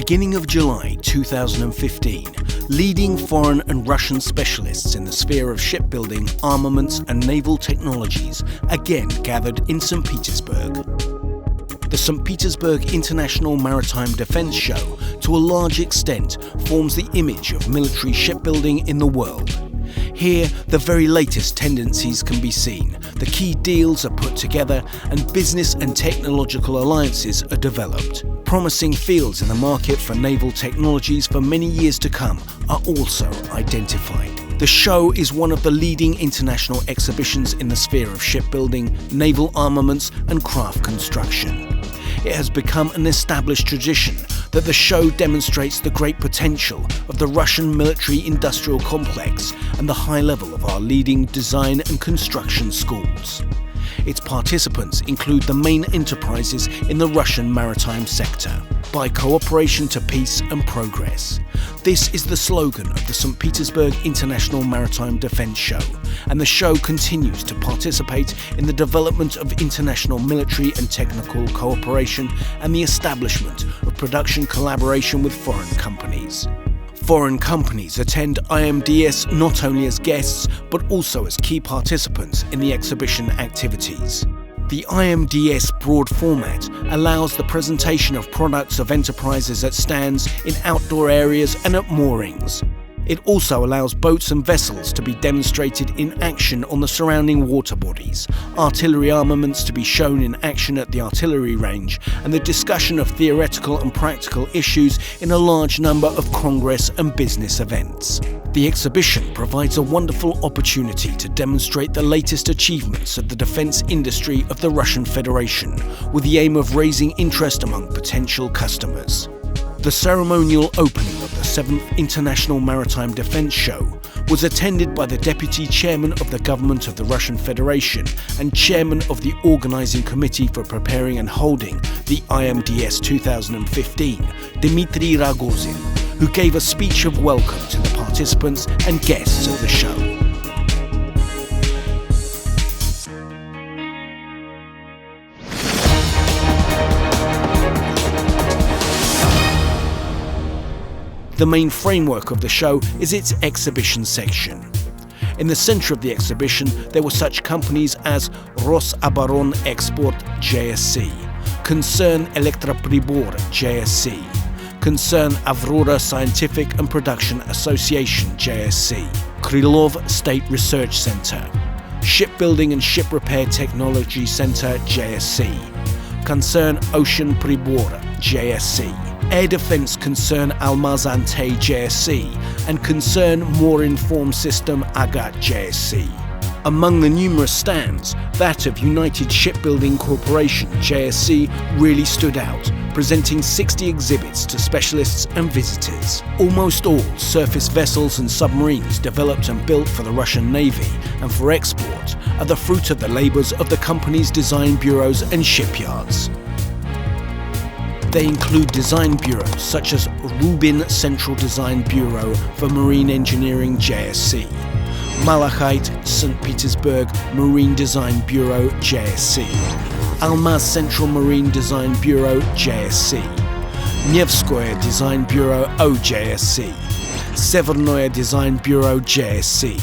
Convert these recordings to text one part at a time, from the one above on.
beginning of July 2015, leading foreign and Russian specialists in the sphere of shipbuilding, armaments and naval technologies again gathered in St. Petersburg. The St. Petersburg International Maritime Defence Show, to a large extent, forms the image of military shipbuilding in the world. Here, the very latest tendencies can be seen, the key deals are put together, and business and technological alliances are developed. Promising fields in the market for naval technologies for many years to come are also identified. The show is one of the leading international exhibitions in the sphere of shipbuilding, naval armaments and craft construction. It has become an established tradition that the show demonstrates the great potential of the Russian military-industrial complex and the high level of our leading design and construction schools. Its participants include the main enterprises in the Russian maritime sector, by cooperation to peace and progress. This is the slogan of the St. Petersburg International Maritime Defence Show, and the show continues to participate in the development of international military and technical cooperation and the establishment of production collaboration with foreign companies. Foreign companies attend IMDS not only as guests, but also as key participants in the exhibition activities. The IMDS broad format allows the presentation of products of enterprises at stands, in outdoor areas and at moorings. It also allows boats and vessels to be demonstrated in action on the surrounding water bodies, artillery armaments to be shown in action at the artillery range, and the discussion of theoretical and practical issues in a large number of congress and business events. The exhibition provides a wonderful opportunity to demonstrate the latest achievements of the defence industry of the Russian Federation, with the aim of raising interest among potential customers. The ceremonial opening of the 7th International Maritime Defence Show was attended by the Deputy Chairman of the Government of the Russian Federation and Chairman of the Organising Committee for preparing and holding the IMDS 2015, Dmitry Rogozin, who gave a speech of welcome to the participants and guests of the show. The main framework of the show is its exhibition section. In the center of the exhibition, there were such companies as Rosaboron Export JSC, Concern Elektropribor JSC, Concern Avrora Scientific and Production Association JSC, Krylov State Research Center, Shipbuilding and Ship Repair Technology Center JSC, Concern Ocean Pribor JSC, Air Defence Concern Almaz-Antey JSC and Concern More Informed System Agat JSC. Among the numerous stands, that of United Shipbuilding Corporation JSC really stood out, presenting 60 exhibits to specialists and visitors. Almost all surface vessels and submarines developed and built for the Russian Navy and for export are the fruit of the labours of the company's design bureaus and shipyards. They include design bureaus such as Rubin Central Design Bureau for Marine Engineering JSC, Malachite St. Petersburg Marine Design Bureau JSC, Almaz Central Marine Design Bureau JSC, Nevskoye Design Bureau OJSC, Severnoye Design Bureau JSC,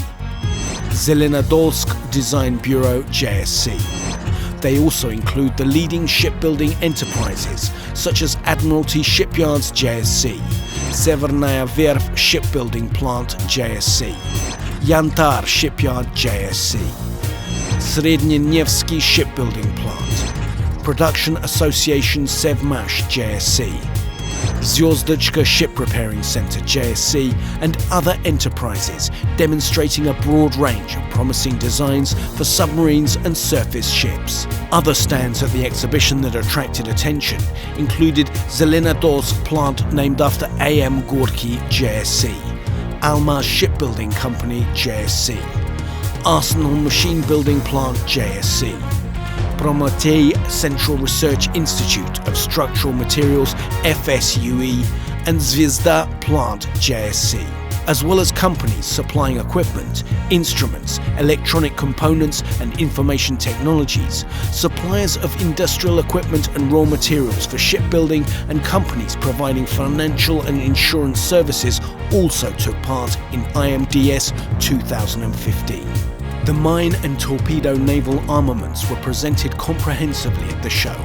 Zelenodolsk Design Bureau JSC. They also include the leading shipbuilding enterprises such as Admiralty Shipyards JSC, Severnaya Verf Shipbuilding Plant JSC, Yantar Shipyard JSC, Srednyenevsky Shipbuilding Plant, Production Association Sevmash JSC, Zyozdочка Ship Repairing Center JSC, and other enterprises demonstrating a broad range of promising designs for submarines and surface ships. Other stands at the exhibition that attracted attention included Zelenodolsk plant named after A.M. Gorky JSC, Almaz Shipbuilding Company JSC, Arsenal Machine Building Plant JSC, Prometei Central Research Institute of Structural Materials FSUE, and Zvezda Plant JSC. as well as companies supplying equipment, instruments, electronic components and information technologies, suppliers of industrial equipment and raw materials for shipbuilding, and companies providing financial and insurance services also took part in IMDS 2015. The mine and torpedo naval armaments were presented comprehensively at the show.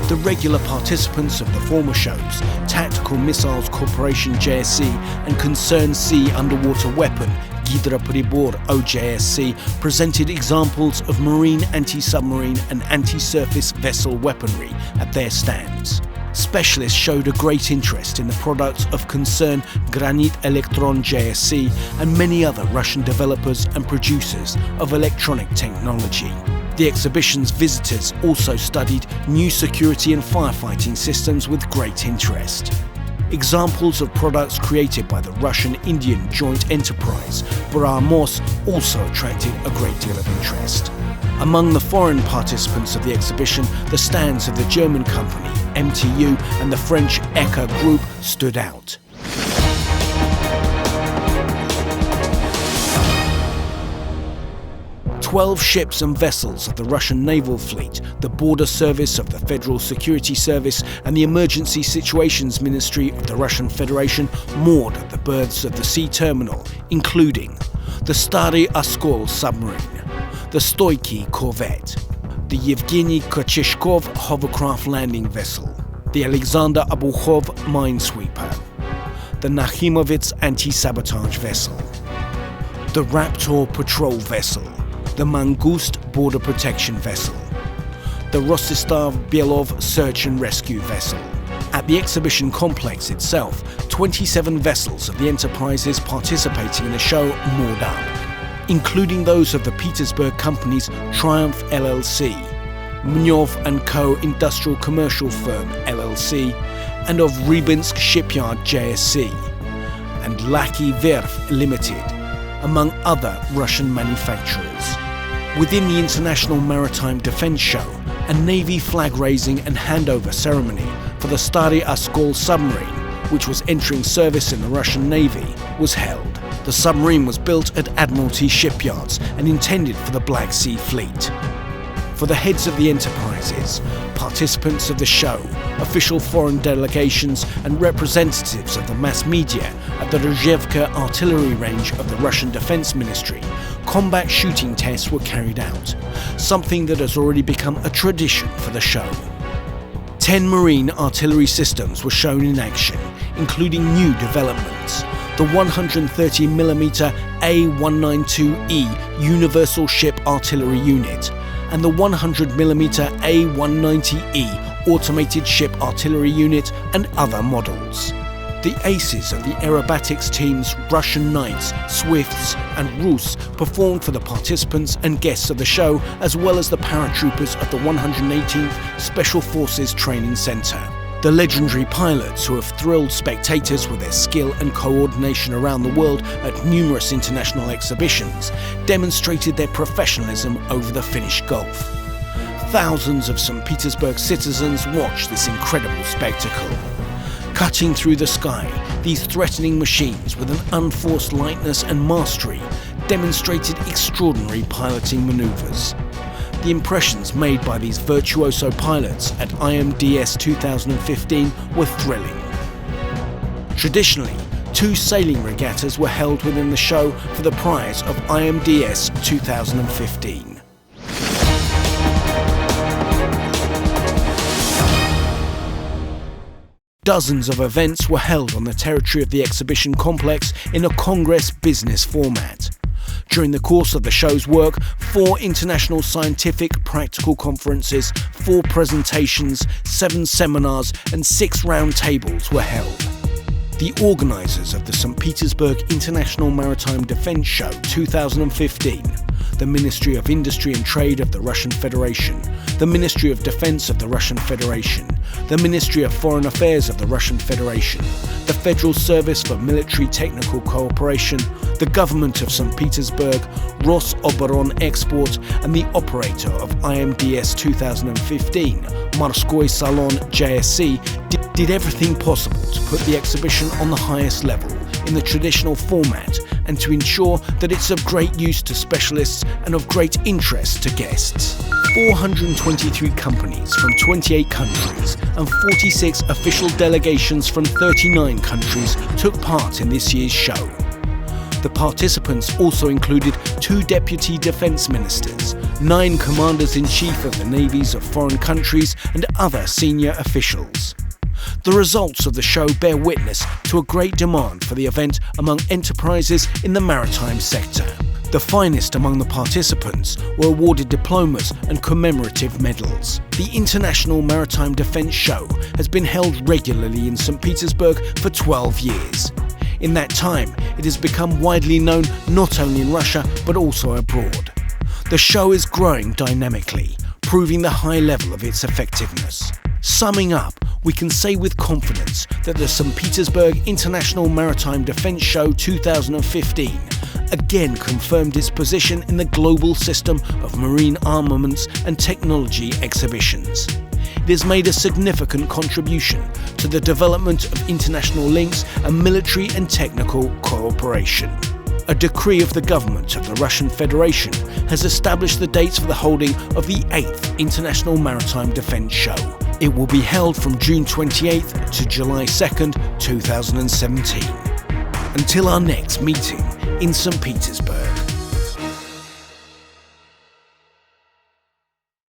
The regular participants of the former shows, Tactical Missiles Corporation JSC and Concern Sea Underwater Weapon Gidropribor OJSC, presented examples of marine anti-submarine and anti-surface vessel weaponry at their stands. Specialists showed a great interest in the products of Concern Granit Elektron JSC and many other Russian developers and producers of electronic technology. The exhibition's visitors also studied new security and firefighting systems with great interest. Examples of products created by the Russian-Indian joint enterprise BrahMos also attracted a great deal of interest. Among the foreign participants of the exhibition, the stands of the German company MTU and the French ECA Group stood out. "12 ships and vessels of the Russian Naval Fleet, the Border Service of the Federal Security Service and the Emergency Situations Ministry of the Russian Federation moored at the berths of the sea terminal, including the Stary Oskol submarine, the Stoiky corvette, the Yevgeny Kocheshkov hovercraft landing vessel, the Alexander Abukhov minesweeper, the Nakhimovets anti-sabotage vessel, the Raptor patrol vessel, the Mangust border protection vessel, the Rostov Belov search and rescue vessel." At the exhibition complex itself, 27 vessels of the enterprises participating in the show moored up, including those of the Petersburg companies Triumph LLC, Mnyov & Co. Industrial Commercial Firm LLC, and of Rybinsk Shipyard JSC, and Laki Verf Limited, among other Russian manufacturers. Within the International Maritime Defence Show, a Navy flag-raising and handover ceremony for the Stary Oskol submarine, which was entering service in the Russian Navy, was held. The submarine was built at Admiralty shipyards and intended for the Black Sea Fleet. For the heads of the enterprises, participants of the show, official foreign delegations and representatives of the mass media at the Rozhevka artillery range of the Russian Defense Ministry, combat shooting tests were carried out, something that has already become a tradition for the show. 10 marine artillery systems were shown in action, including new developments. The 130mm A192E Universal Ship Artillery Unit and the 100mm A190E Automated Ship Artillery Unit and other models. The aces of the aerobatics teams Russian Knights, Swifts and Rus performed for the participants and guests of the show, as well as the paratroopers of the 118th Special Forces Training Center. The legendary pilots who have thrilled spectators with their skill and coordination around the world at numerous international exhibitions demonstrated their professionalism over the Finnish Gulf. Thousands of St. Petersburg citizens watched this incredible spectacle. Cutting through the sky, these threatening machines with an unforced lightness and mastery demonstrated extraordinary piloting maneuvers. The impressions made by these virtuoso pilots at IMDS 2015 were thrilling. Traditionally, 2 sailing regattas were held within the show for the prize of IMDS 2015. Dozens of events were held on the territory of the exhibition complex in a Congress business format. During the course of the show's work, 4 international scientific practical conferences, 4 presentations, 7 seminars and 6 round tables were held. The organisers of the St. Petersburg International Maritime Defence Show 2015, the Ministry of Industry and Trade of the Russian Federation, the Ministry of Defence of the Russian Federation, the Ministry of Foreign Affairs of the Russian Federation, the Federal Service for Military Technical Cooperation, the Government of St. Petersburg, Rosoboronexport and the operator of IMDS 2015, Morskoy Salon JSC, did everything possible to put the exhibition on the highest level in the traditional format and to ensure that it's of great use to specialists and of great interest to guests. 423 companies from 28 countries and 46 official delegations from 39 countries took part in this year's show. The participants also included 2 deputy defence ministers, 9 commanders-in-chief of the navies of foreign countries and other senior officials. The results of the show bear witness to a great demand for the event among enterprises in the maritime sector. The finest among the participants were awarded diplomas and commemorative medals. The International Maritime Defence Show has been held regularly in St. Petersburg for 12 years. In that time, it has become widely known not only in Russia but also abroad. The show is growing dynamically, proving the high level of its effectiveness. Summing up, we can say with confidence that the St. Petersburg International Maritime Defence Show 2015 again confirmed its position in the global system of marine armaments and technology exhibitions. It has made a significant contribution to the development of international links and military and technical cooperation. A decree of the government of the Russian Federation has established the dates for the holding of the 8th International Maritime Defence Show. It will be held from June 28th to July 2nd, 2017. Until our next meeting in St. Petersburg.